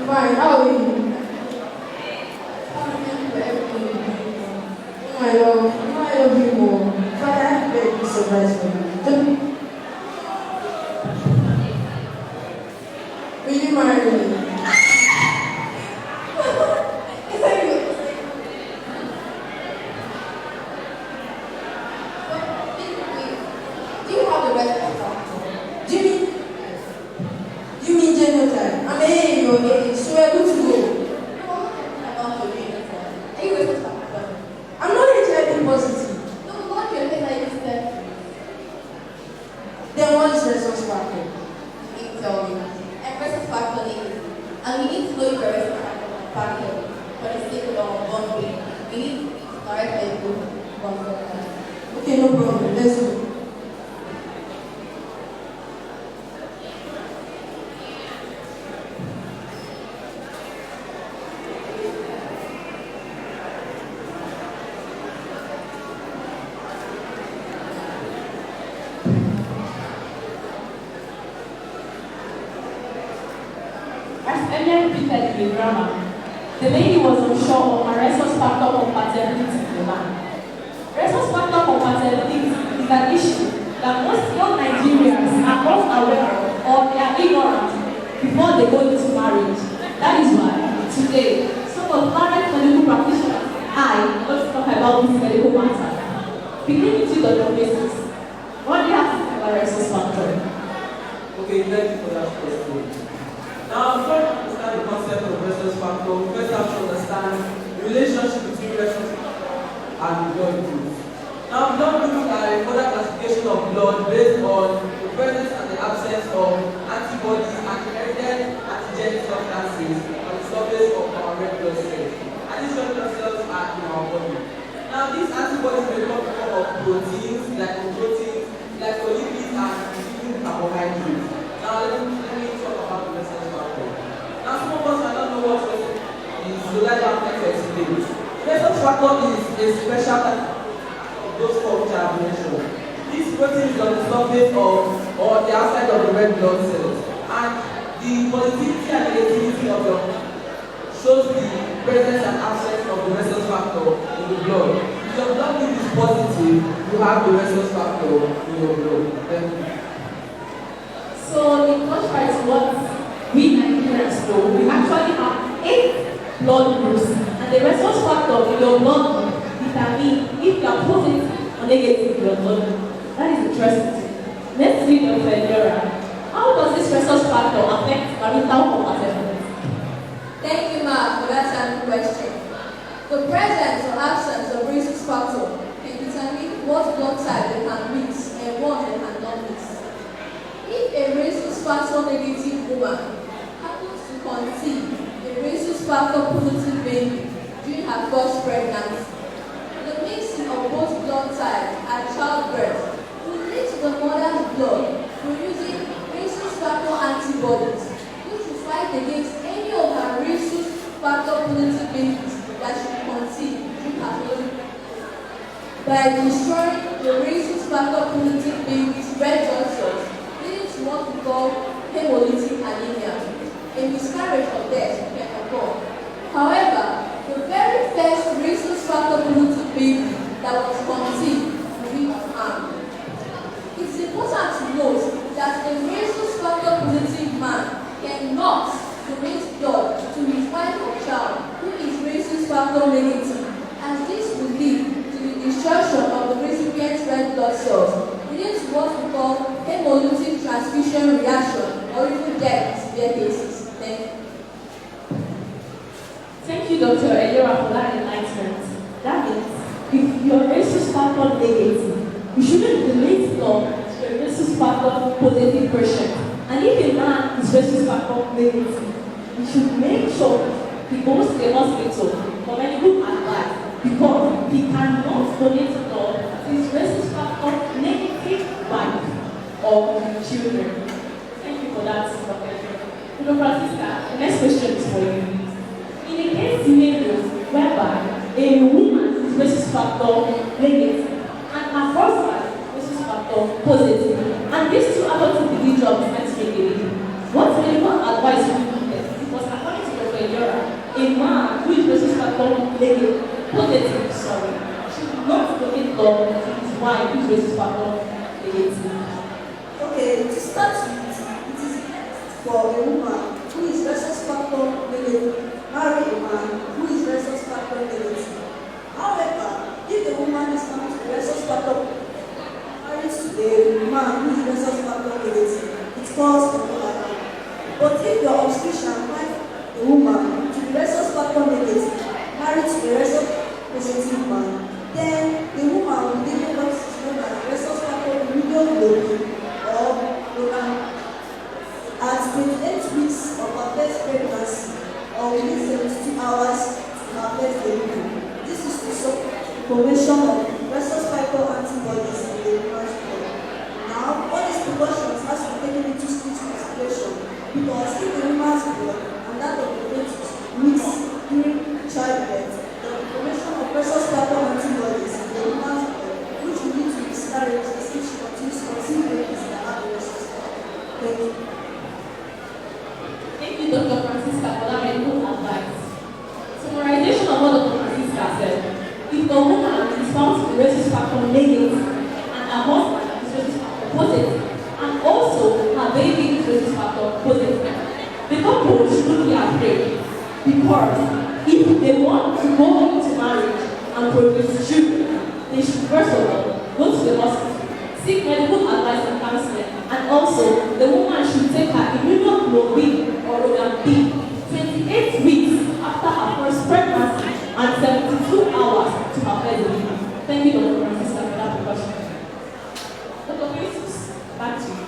Fine, how are you? Oh my love, I love you more. Father, I have a very big surprise for you. Will you marry me? Do you have the rest of the Do you mean genotype? I'm in your age, so we're good to go. I'm not HIV positive. Then what is Rhesus factor? And we need to know if there is a factor for the sake of one way. We need Claret and go one way. Okay, no problem. Let's go. As earlier repeated in the drama, the lady was unsure of her Rhesus factor compatibility with the man. Rhesus factor compatibility is an issue that most young Nigerians are not aware of or they are ignorant before they go into marriage. That is why today, some of Claret medical practitioners and I want to talk about this medical matter. Beginning with you, Dr. Rhesus, what do you have to say about Rhesus factor? Okay, thank you for that question. Now, before we understand the concept of Rhesus factor, we first have to understand the relationship between Rhesus factor and blood groups. Now, blood groups are a further classification of blood based on the presence and the absence of antibodies and inherited antigenic substances on the surface of our red blood cells. And these red blood cells are in our body. Now, these antibodies may come in the form of proteins, like lipids, and even carbohydrates. Now, let me talk about the Rhesus factor. Now, some of us might not know what Rhesus is, so let's have to explain. Rhesus factor is a special type of those four which I have mentioned. This protein is on the surface of or the outside of the red blood cells, and the positivity and negativity of your shows the presence and absence of the Rhesus factor in the blood. If your blood group is positive, you have the Rhesus factor in your blood. Thank you. So, in contrary to what we Nigerians know, we actually have 8 blood groups, and the Rhesus factor in your blood group determines if you are positive or negative in your blood group. That is interesting. Let's read Dr. Elera. How does this Rhesus factor affect marital compatibility? Thank you, Ma, for that simple question. The presence or absence of Rhesus factor can determine what blood type they can mix and what they cannot mix. If a Rhesus factor negative woman happens to conceive a Rhesus factor positive baby during her first pregnancy, the mixing of both blood types at childbirth will lead to the mother's blood producing Rhesus factor antibodies, which will fight against any of her Rhesus factor positive babies that she conceived during her first by destroying the Rhesus factor positive baby's red blood cells, what we call hemolytic anemia. A miscarriage of death can occur. However, the very first Rhesus factor positive baby that was conceived will be unharmed. It's important to note that a Rhesus factor positive man cannot donate blood to his wife or child who is Rhesus factor negative, as this will lead to the destruction of the recipient's red blood cells, leading to what we call hemolytic transfusion reaction or even death in severe cases. Thank you. Thank you, Dr. Elera, for that enlightenment. That means if your Rhesus factor negative, you shouldn't donate blood to a Rhesus factor positive patient. And if a man is Rhesus factor negative, you should make sure he goes to the hospital for medical advice, because he cannot donate blood to his Rhesus factor negative wife or children. Thank you for that, Dr. Elera. Francisca, the next question is for you. In a case scenario whereby a woman is Rhesus factor negative and her husband is Rhesus factor positive, and these two adult individuals are meant to make a baby, what medical advice would you give? Because according to positive, sorry, should not locate law to his wife whose rhesus factor negative. Okay, to start with, it is for a woman who is rhesus factor negative marry a man who is rhesus factor negative. However, if the woman is not rhesus factor married to a man who is rhesus factor negative, it calls for no. But if your obstetrician finds a woman to be rhesus factor negative married to a rhesus positive man, then the woman will give what is known as rhesus factor medium loading or local at 28 weeks of her first pregnancy or within 72 hours to her first delivery. This is to support formation of rhesus factor antibodies in the woman's blood. Now, all these precautions has to be taken into strict consideration because if the woman's blood and that of the fetus mix during childbirth, the formation of rhesus factor antibodies in the woman's blood, which will lead to miscarriages if she continues to conceive babies that have the rhesus factor. Thank you. Thank you, Dr. Francisca, for that medical advice. Summarization of what Dr. Francisca said. If the woman is found to be rhesus factor negative and her husband is rhesus factor positive, and also her baby is rhesus factor positive, the couple shouldn't be afraid because if they want to go into marriage and produce children, they should first of all go to the hospital, seek medical advice and counseling, and also the woman should take her immunoglobulin or Rogan B 28 weeks after her first pregnancy and 72 hours to her first delivery. Thank you, Dr. Francisca, for that precaution. Dr. Rhesus, back to you.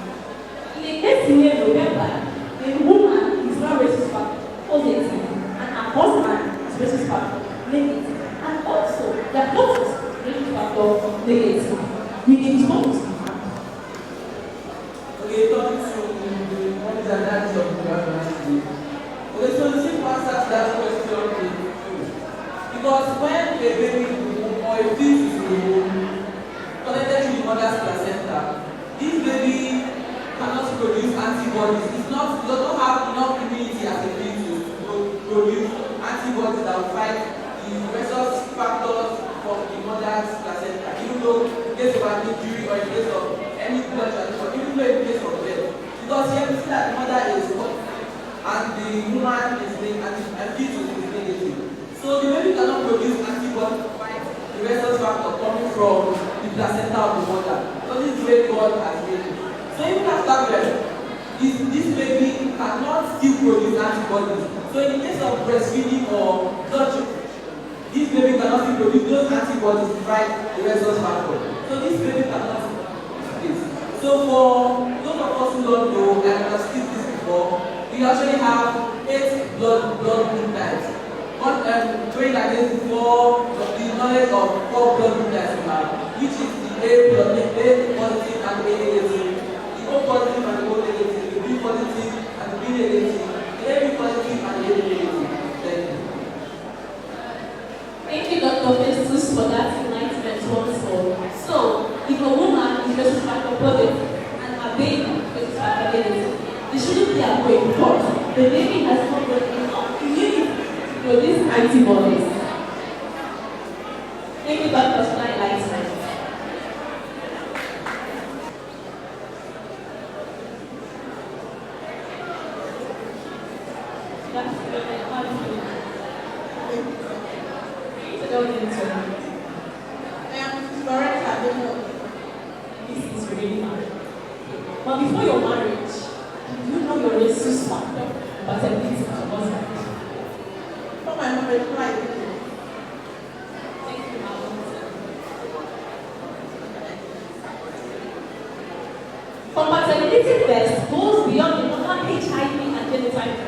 In a case scenario whereby the woman is not rhesus factor positive and her husband is rhesus factor negative, and also their daughter is rhesus factor negative, we need to focus on that. Okay, talking to the moms and dads of the pregnancy. Okay, so the simple answer to that question is because when a baby is in the womb or a fetus is in the womb, connected to the mother's placenta, this baby cannot produce antibodies. It does not have enough immunity as a fetus to produce antibodies that will fight the rhesus factors from the mother's placenta, even though in case of an injury or in case of any blood transfusion, even though in case of death. Because here we see that the mother is and the woman is negative and fetus is negative. So the baby cannot produce antibodies to fight the rhesus factor coming from the placenta of the mother. So this is the way God has made it. So even after birth, this baby cannot still produce antibodies. So in the case of breastfeeding or blood, this baby cannot still produce those antibodies to fight the rhesus factor. So this baby cannot do this. So for those of us who don't know, and have seen this before, we actually have 8 blood group types. Going like this before the knowledge of 4 blood group types we have, which is the A positive and A negative, the O positive and the O negative, the B positive and the B negative, the AB positive and the AB negative. Thank you. Thank you, Dr. Festus, for that enlightenment once more. So, if a woman is rhesus factor positive and her baby is rhesus factor negative, they shouldn't be afraid because the baby has not got enough immunity to produce antibodies. Thank you, Dr. for that enlightenment. This is really hard. But before your marriage, do you know your rhesus factor compatibility with your husband? For my marriage, why? Thank you, Madam. Compatibility test goes beyond the normal HIV and genotype.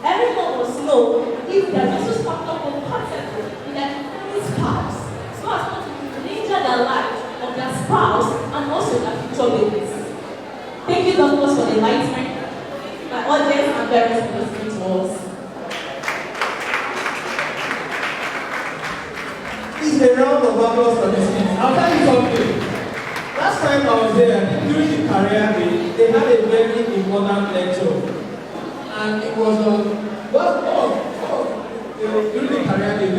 Everyone must know if their rhesus factor compatible with their family spouse, so as not to endanger the life of their spouse and also their future babies. Thank you, doctors, for the enlightenment. My audience and parents for listening to us. Please a round of applause for this meeting. I'll tell you something. Last time I was there, I think during the career day, they had a very important lecture. And it was on during the career day,